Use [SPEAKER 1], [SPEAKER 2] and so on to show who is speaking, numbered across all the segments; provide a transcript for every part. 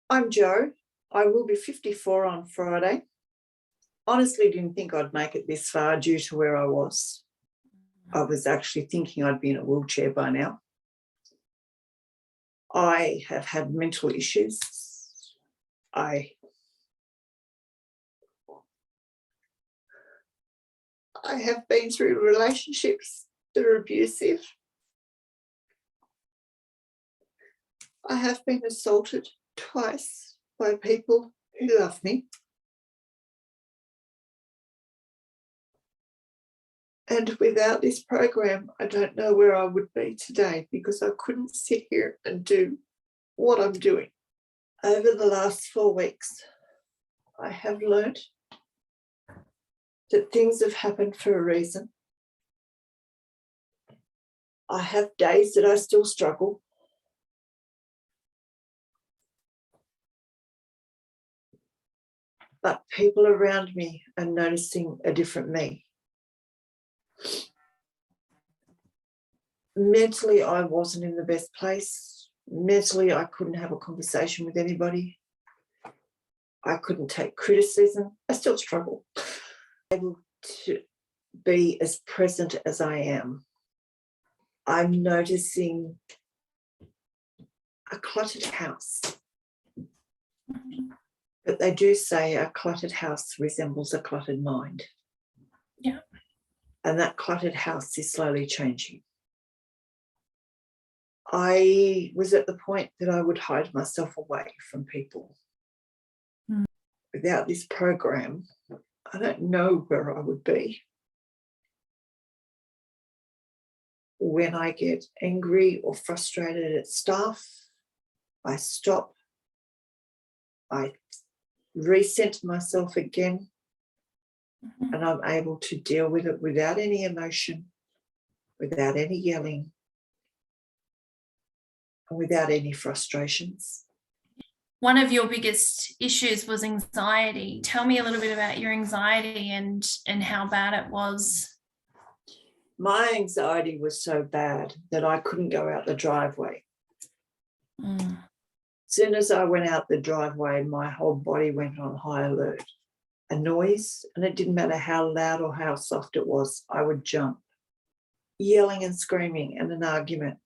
[SPEAKER 1] I'm Jo. I will be 54 on Friday. Honestly, didn't think I'd make it this far due to where I was. I was actually thinking I'd be in a wheelchair by now. I have had mental issues. I have been through relationships that are abusive. I have been assaulted twice by people who love me. And without this program, I don't know where I would be today, because I couldn't sit here and do what I'm doing. Over the last 4 weeks, I have learned that things have happened for a reason. I have days that I still struggle. But people around me are noticing a different me. Mentally, I wasn't in the best place. Mentally, I couldn't have a conversation with anybody. I couldn't take criticism. I still struggle. Able to be as present as I am. I'm noticing a cluttered house. But they do say a cluttered house resembles a cluttered mind.
[SPEAKER 2] Yeah.
[SPEAKER 1] And that cluttered house is slowly changing. I was at the point that I would hide myself away from people. Without this program, I don't know where I would be. When I get angry or frustrated at staff, I stop. I recenter myself again, and I'm able to deal with it without any emotion, without any yelling, and without any frustrations.
[SPEAKER 2] One of your biggest issues was anxiety. Tell me a little bit about your anxiety and how bad it was.
[SPEAKER 1] My anxiety was so bad that I couldn't go out the driveway. As soon as I went out the driveway, my whole body went on high alert. A noise, and it didn't matter how loud or how soft it was, I would jump. Yelling and screaming and an argument,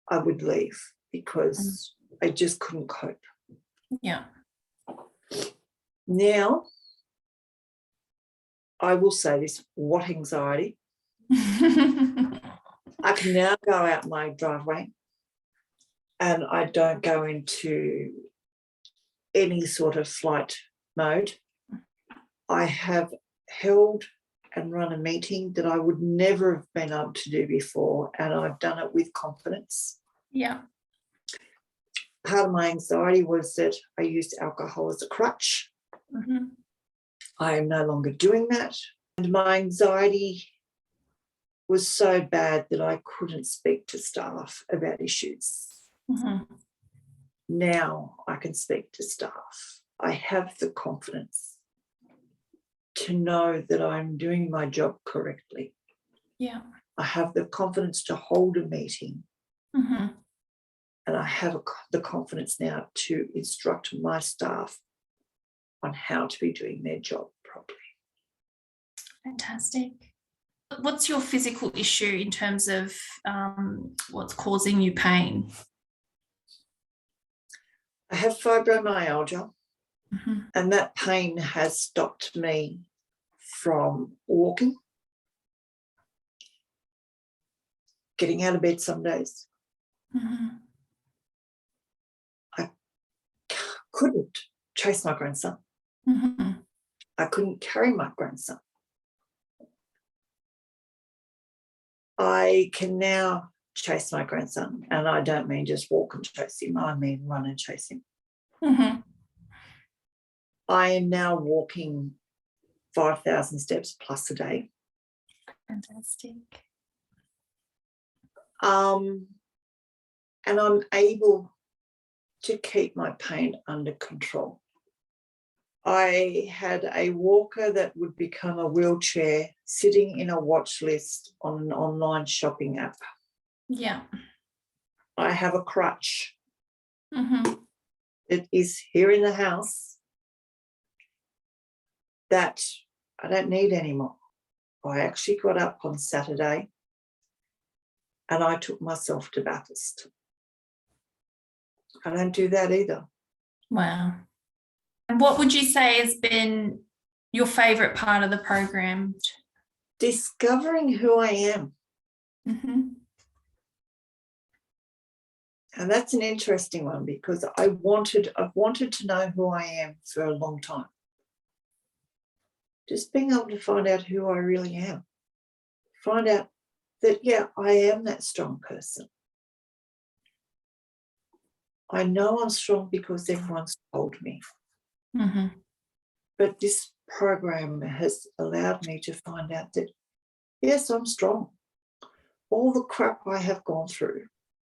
[SPEAKER 1] I would leave because I just couldn't cope.
[SPEAKER 2] Yeah.
[SPEAKER 1] Now, I will say this, what anxiety. I can now go out my driveway and I don't go into any sort of flight mode. I have held and run a meeting that I would never have been able to do before, and I've done it with confidence.
[SPEAKER 2] Yeah.
[SPEAKER 1] Part of my anxiety was that I used alcohol as a crutch. I am no longer doing that. And my anxiety was so bad that I couldn't speak to staff about issues. Now I can speak to staff. I have the confidence to know that I'm doing my job correctly.
[SPEAKER 2] Yeah.
[SPEAKER 1] I have the confidence to hold a meeting. And I have the confidence now to instruct my staff on how to be doing their job properly.
[SPEAKER 2] Fantastic. What's your physical issue in terms of what's causing you pain?
[SPEAKER 1] I have fibromyalgia, and that pain has stopped me from walking, getting out of bed some days. I couldn't chase my grandson. I couldn't carry my grandson. I can now chase my grandson, and I don't mean just walk and chase him, I mean run and chase him. I am now walking 5,000 steps plus a day.
[SPEAKER 2] Fantastic.
[SPEAKER 1] And I'm able to keep my pain under control. I had a walker that would become a wheelchair sitting in a watch list on an online shopping app.
[SPEAKER 2] Yeah.
[SPEAKER 1] I have a crutch. it is here in the house that I don't need anymore. I actually got up on Saturday and I took myself to Bathurst. I don't do that either.
[SPEAKER 2] Wow. And what would you say has been your favourite part of the program?
[SPEAKER 1] Discovering who I am.
[SPEAKER 2] Mm-hmm.
[SPEAKER 1] And that's an interesting one because I've wanted to know who I am for a long time. Just being able to find out who I really am. Find out that, yeah, I am that strong person. I know I'm strong because everyone's told me.
[SPEAKER 2] Mm-hmm.
[SPEAKER 1] But this program has allowed me to find out that, yes, I'm strong. All the crap I have gone through.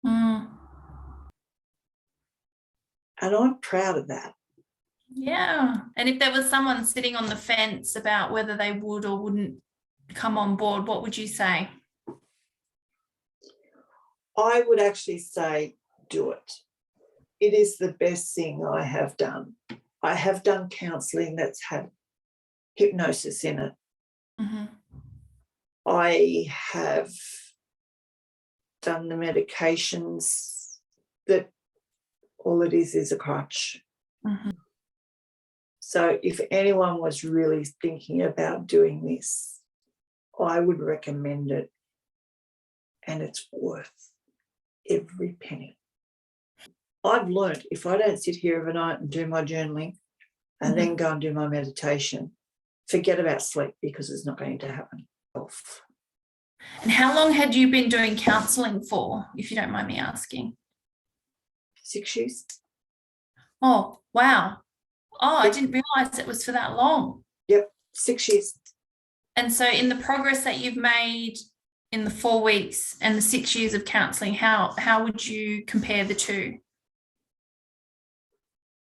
[SPEAKER 2] Mm.
[SPEAKER 1] And I'm proud of that.
[SPEAKER 2] Yeah. And if there was someone sitting on the fence about whether they would or wouldn't come on board, what would you say?
[SPEAKER 1] I would actually say do it. It is the best thing I have done. I have done counselling that's had hypnosis in it.
[SPEAKER 2] Mm-hmm.
[SPEAKER 1] I have done the medications that all it is a crutch.
[SPEAKER 2] Mm-hmm.
[SPEAKER 1] So if anyone was really thinking about doing this, I would recommend it, and it's worth every penny. I've learned if I don't sit here overnight and do my journaling and
[SPEAKER 2] Mm-hmm.
[SPEAKER 1] then go and do my meditation, forget about sleep because it's not going to happen.
[SPEAKER 2] And how long had you been doing counselling for, if you don't mind me asking?
[SPEAKER 1] 6 years.
[SPEAKER 2] Oh, wow. Oh,
[SPEAKER 1] Yep.
[SPEAKER 2] I didn't realise it was for that long.
[SPEAKER 1] Yep, 6 years.
[SPEAKER 2] And so in the progress that you've made in the 4 weeks and the 6 years of counselling, how would you compare the two?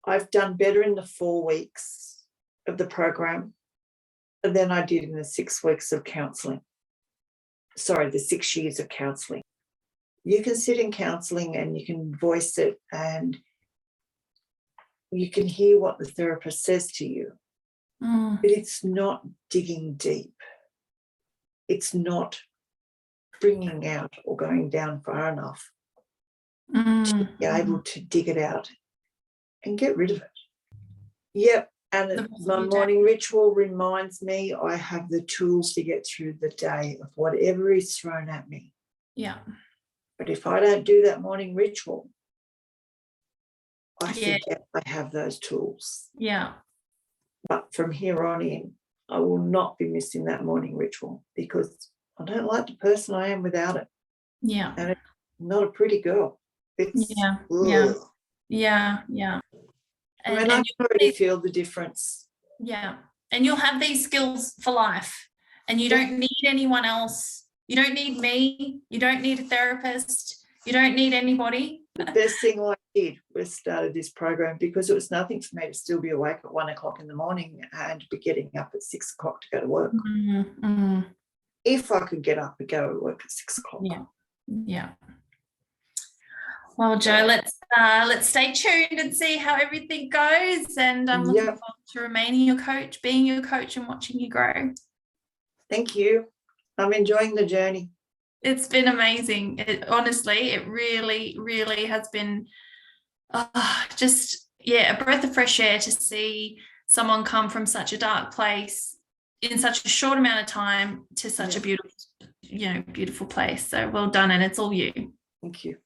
[SPEAKER 1] I've done better in the 4 weeks of the program than I did in the 6 weeks of counselling. Sorry, the 6 years of counselling. You can sit in counselling and you can voice it and you can hear what the therapist says to you, but it's not digging deep. It's not bringing out or going down far enough to be able to dig it out and get rid of it. Yep, and my morning ritual reminds me I have the tools to get through the day of whatever is thrown at me.
[SPEAKER 2] Yeah.
[SPEAKER 1] But if I don't do that morning ritual, I forget I have those tools.
[SPEAKER 2] Yeah.
[SPEAKER 1] But from here on in, I will not be missing that morning ritual because I don't like the person I am without it.
[SPEAKER 2] Yeah.
[SPEAKER 1] And it's not a pretty girl. It's,
[SPEAKER 2] yeah.
[SPEAKER 1] I mean, I can already feel the difference.
[SPEAKER 2] Yeah. And you'll have these skills for life and you don't need anyone else. You don't need me. You don't need a therapist. You don't need anybody.
[SPEAKER 1] The best thing I did was started this program because it was nothing for me to still be awake at 1 o'clock in the morning and be getting up at 6 o'clock to go to work.
[SPEAKER 2] Mm-hmm.
[SPEAKER 1] If I could get up and go to work at 6 o'clock.
[SPEAKER 2] Yeah. Well, Jo, let's stay tuned and see how everything goes. And I'm looking forward to remaining your coach, being your coach, and watching you grow.
[SPEAKER 1] Thank you. I'm enjoying the journey.
[SPEAKER 2] It's been amazing. Honestly, it really, really has been just a breath of fresh air to see someone come from such a dark place in such a short amount of time to such a beautiful place. So well done, and it's all you.
[SPEAKER 1] Thank you.